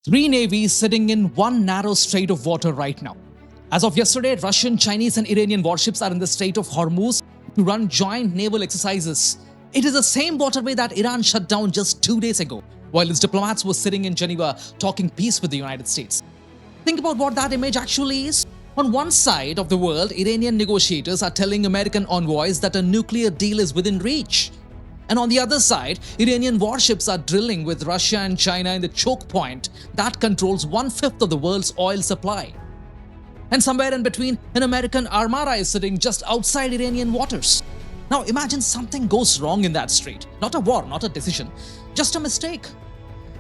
Three navies sitting in one narrow strait of water right now. As of yesterday, Russian, Chinese, and Iranian warships are in the Strait of Hormuz to run joint naval exercises. It is the same waterway that Iran shut down just 2 days ago, while its diplomats were sitting in Geneva talking peace with the United States. Think about what that image actually is. On one side of the world, Iranian negotiators are telling American envoys that a nuclear deal is within reach. And on the other side, Iranian warships are drilling with Russia and China in the choke point that controls 1/5 of the world's oil supply. And somewhere in between, an American armada is sitting just outside Iranian waters. Now imagine something goes wrong in that strait. Not a war, not a decision, just a mistake.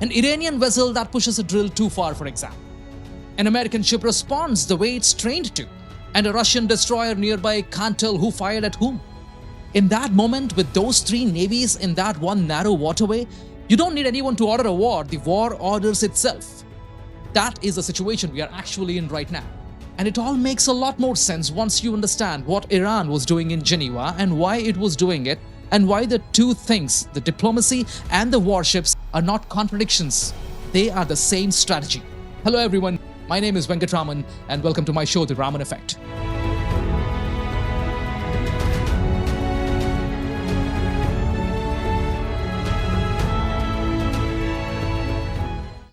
An Iranian vessel that pushes a drill too far, for example. An American ship responds the way it's trained to, and a Russian destroyer nearby can't tell who fired at whom. In that moment, with those three navies in that one narrow waterway, you don't need anyone to order a war, the war orders itself. That is the situation we are actually in right now. And it all makes a lot more sense once you understand what Iran was doing in Geneva and why it was doing it, and why the two things, the diplomacy and the warships, are not contradictions. They are the same strategy. Hello everyone, my name is Raman, and welcome to my show, The Raman Effect.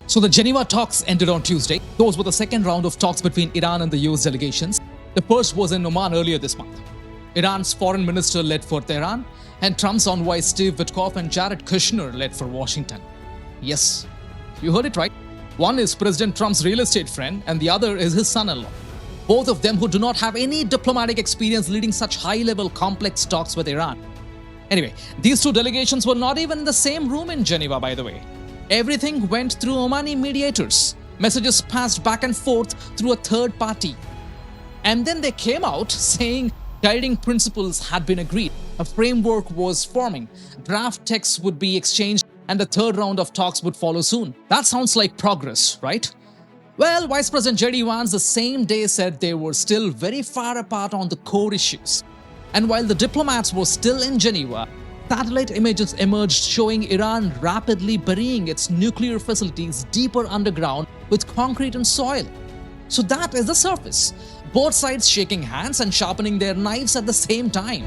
So the Geneva Talks ended on Tuesday. Those were the second round of talks between Iran and the US delegations. The first was in Oman earlier this month. Iran's foreign minister led for Tehran, and Trump's envoy Steve Witkoff and Jared Kushner led for Washington. Yes, you heard it right. One is President Trump's real estate friend, and the other is his son-in-law. Both of them who do not have any diplomatic experience leading such high-level complex talks with Iran. Anyway, these two delegations were not even in the same room in Geneva, by the way. Everything went through Omani mediators. Messages passed back and forth through a third party. And then they came out saying guiding principles had been agreed. A framework was forming. Draft texts would be exchanged and the third round of talks would follow soon. That sounds like progress, right? Well, Vice President JD Vance the same day said they were still very far apart on the core issues. And while the diplomats were still in Geneva, satellite images emerged showing Iran rapidly burying its nuclear facilities deeper underground with concrete and soil. So that is the surface. Both sides shaking hands and sharpening their knives at the same time.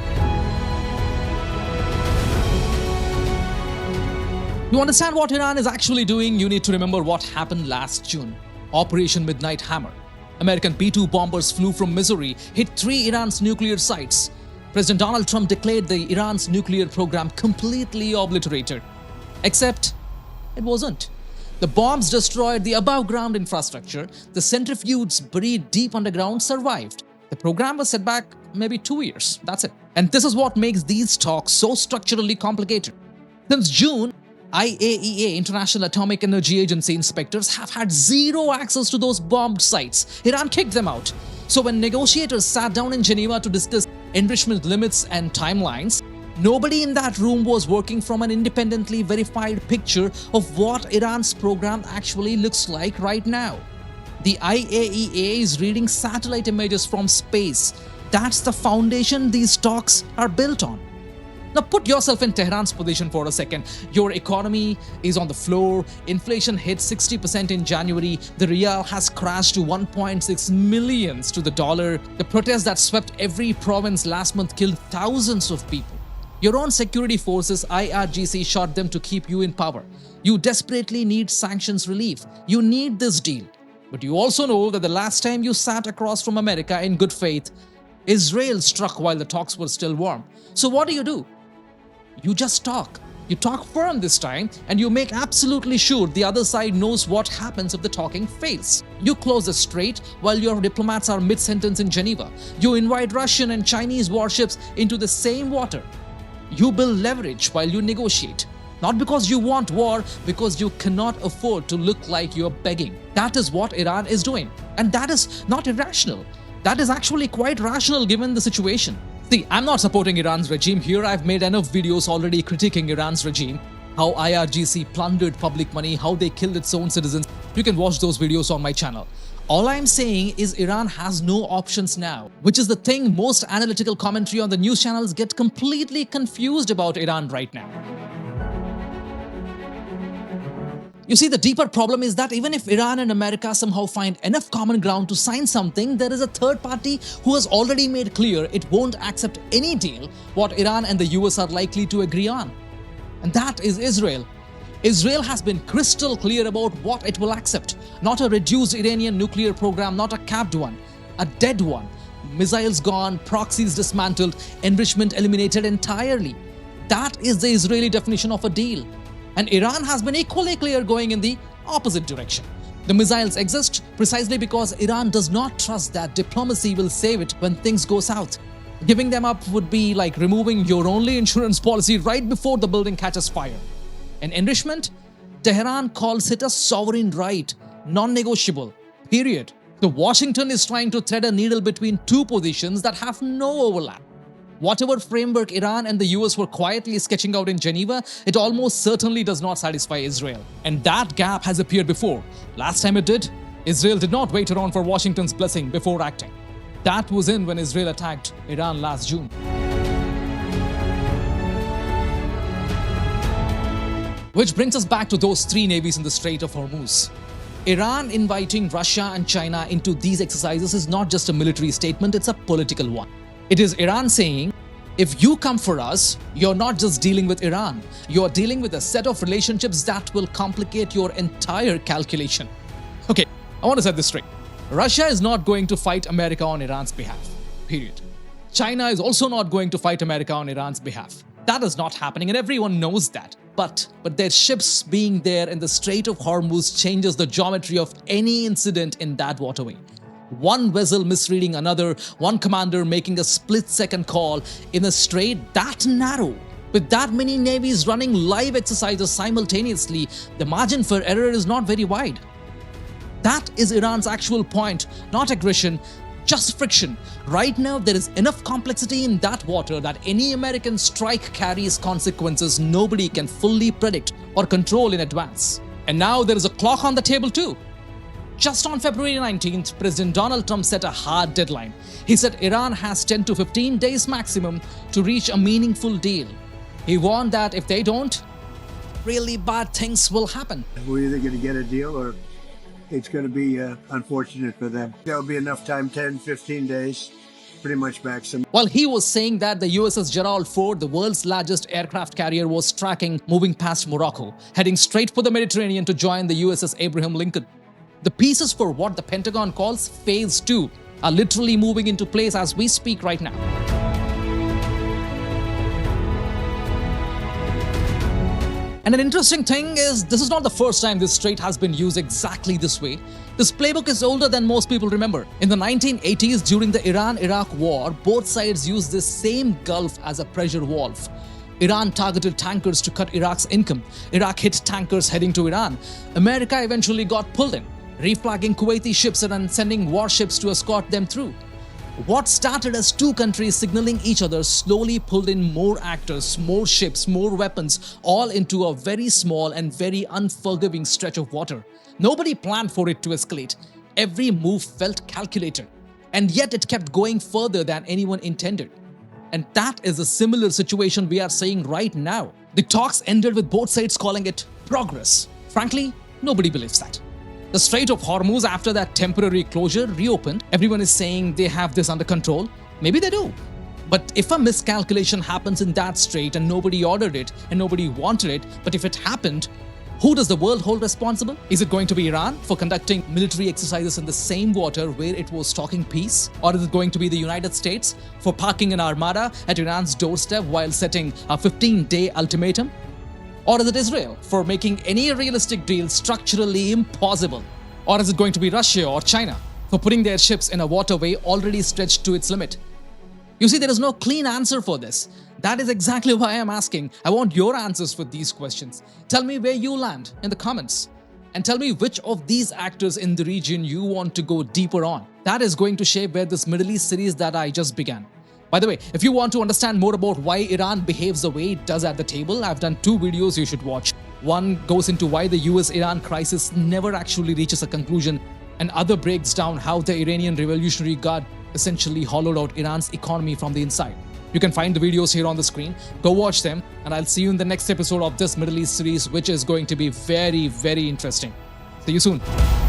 To understand what Iran is actually doing, you need to remember what happened last June. Operation Midnight Hammer. American B-2 bombers flew from Missouri, hit 3 Iran's nuclear sites. President Donald Trump declared the Iran's nuclear program completely obliterated. Except, it wasn't. The bombs destroyed the above-ground infrastructure. The centrifuges buried deep underground survived. The program was set back maybe 2 years. That's it. And this is what makes these talks so structurally complicated. Since June, IAEA, International Atomic Energy Agency inspectors have had zero access to those bombed sites. Iran kicked them out. So when negotiators sat down in Geneva to discuss enrichment limits and timelines, nobody in that room was working from an independently verified picture of what Iran's program actually looks like right now. The IAEA is reading satellite images from space. That's the foundation these talks are built on. Now put yourself in Tehran's position for a second. Your economy is on the floor, inflation hit 60% in January, the rial has crashed to 1.6 million to the dollar, the protests that swept every province last month killed thousands of people. Your own security forces, IRGC, shot them to keep you in power. You desperately need sanctions relief. You need this deal. But you also know that the last time you sat across from America in good faith, Israel struck while the talks were still warm. So what do? You just talk. You talk firm this time, and you make absolutely sure the other side knows what happens if the talking fails. You close the strait while your diplomats are mid-sentence in Geneva. You invite Russian and Chinese warships into the same water. You build leverage while you negotiate. Not because you want war, because you cannot afford to look like you're begging. That is what Iran is doing. And that is not irrational. That is actually quite rational given the situation. See, I'm not supporting Iran's regime here. I've made enough videos already critiquing Iran's regime, how IRGC plundered public money, how they killed its own citizens. You can watch those videos on my channel. All I'm saying is Iran has no options now, which is the thing most analytical commentary on the news channels get completely confused about Iran right now. You see, the deeper problem is that even if Iran and America somehow find enough common ground to sign something, there is a third party who has already made clear it won't accept any deal what Iran and the US are likely to agree on. And that is Israel. Israel has been crystal clear about what it will accept. Not a reduced Iranian nuclear program, not a capped one, a dead one. Missiles gone, proxies dismantled, enrichment eliminated entirely. That is the Israeli definition of a deal. And Iran has been equally clear going in the opposite direction. The missiles exist precisely because Iran does not trust that diplomacy will save it when things go south. Giving them up would be like removing your only insurance policy right before the building catches fire. And enrichment? Tehran calls it a sovereign right, non-negotiable, period. So Washington is trying to thread a needle between two positions that have no overlap. Whatever framework Iran and the US were quietly sketching out in Geneva, it almost certainly does not satisfy Israel. And that gap has appeared before. Last time it did, Israel did not wait around for Washington's blessing before acting. That was when Israel attacked Iran last June. Which brings us back to those three navies in the Strait of Hormuz. Iran inviting Russia and China into these exercises is not just a military statement, it's a political one. It is Iran saying, if you come for us, you're not just dealing with Iran, you're dealing with a set of relationships that will complicate your entire calculation. Okay, I want to set this straight. Russia is not going to fight America on Iran's behalf, period. China is also not going to fight America on Iran's behalf. That is not happening and everyone knows that. But their ships being there in the Strait of Hormuz changes the geometry of any incident in that waterway. One vessel misreading another, one commander making a split-second call in a strait that narrow. With that many navies running live exercises simultaneously, the margin for error is not very wide. That is Iran's actual point, not aggression, just friction. Right now, there is enough complexity in that water that any American strike carries consequences nobody can fully predict or control in advance. And now there is a clock on the table too. Just on February 19th, President Donald Trump set a hard deadline. He said Iran has 10 to 15 days maximum to reach a meaningful deal. He warned that if they don't, really bad things will happen. We're either going to get a deal or it's going to be unfortunate for them. There'll be enough time, 10, 15 days, pretty much maximum. While he was saying that, the USS Gerald R, the world's largest aircraft carrier, was tracking, moving past Morocco, heading straight for the Mediterranean to join the USS Abraham Lincoln. The pieces for what the Pentagon calls Phase 2 are literally moving into place as we speak right now. And an interesting thing is, this is not the first time this strait has been used exactly this way. This playbook is older than most people remember. In the 1980s, during the Iran-Iraq war, both sides used this same gulf as a pressure valve. Iran targeted tankers to cut Iraq's income. Iraq hit tankers heading to Iran. America eventually got pulled in, reflagging Kuwaiti ships and sending warships to escort them through. What started as two countries signaling each other slowly pulled in more actors, more ships, more weapons, all into a very small and very unforgiving stretch of water. Nobody planned for it to escalate. Every move felt calculated. And yet it kept going further than anyone intended. And that is a similar situation we are seeing right now. The talks ended with both sides calling it progress. Frankly, nobody believes that. The Strait of Hormuz, after that temporary closure, reopened. Everyone is saying they have this under control. Maybe they do. But if a miscalculation happens in that strait and nobody ordered it and nobody wanted it, but if it happened, who does the world hold responsible? Is it going to be Iran for conducting military exercises in the same water where it was talking peace? Or is it going to be the United States for parking an armada at Iran's doorstep while setting a 15-day ultimatum? Or is it Israel for making any realistic deal structurally impossible? Or is it going to be Russia or China for putting their ships in a waterway already stretched to its limit? You see, there is no clean answer for this. That is exactly why I am asking. I want your answers for these questions. Tell me where you land in the comments. And tell me which of these actors in the region you want to go deeper on. That is going to shape where this Middle East series that I just began. By the way, if you want to understand more about why Iran behaves the way it does at the table, I've done two videos you should watch. One goes into why the US-Iran crisis never actually reaches a conclusion, and other breaks down how the Iranian Revolutionary Guard essentially hollowed out Iran's economy from the inside. You can find the videos here on the screen. Go watch them, and I'll see you in the next episode of this Middle East series, which is going to be very, very interesting. See you soon.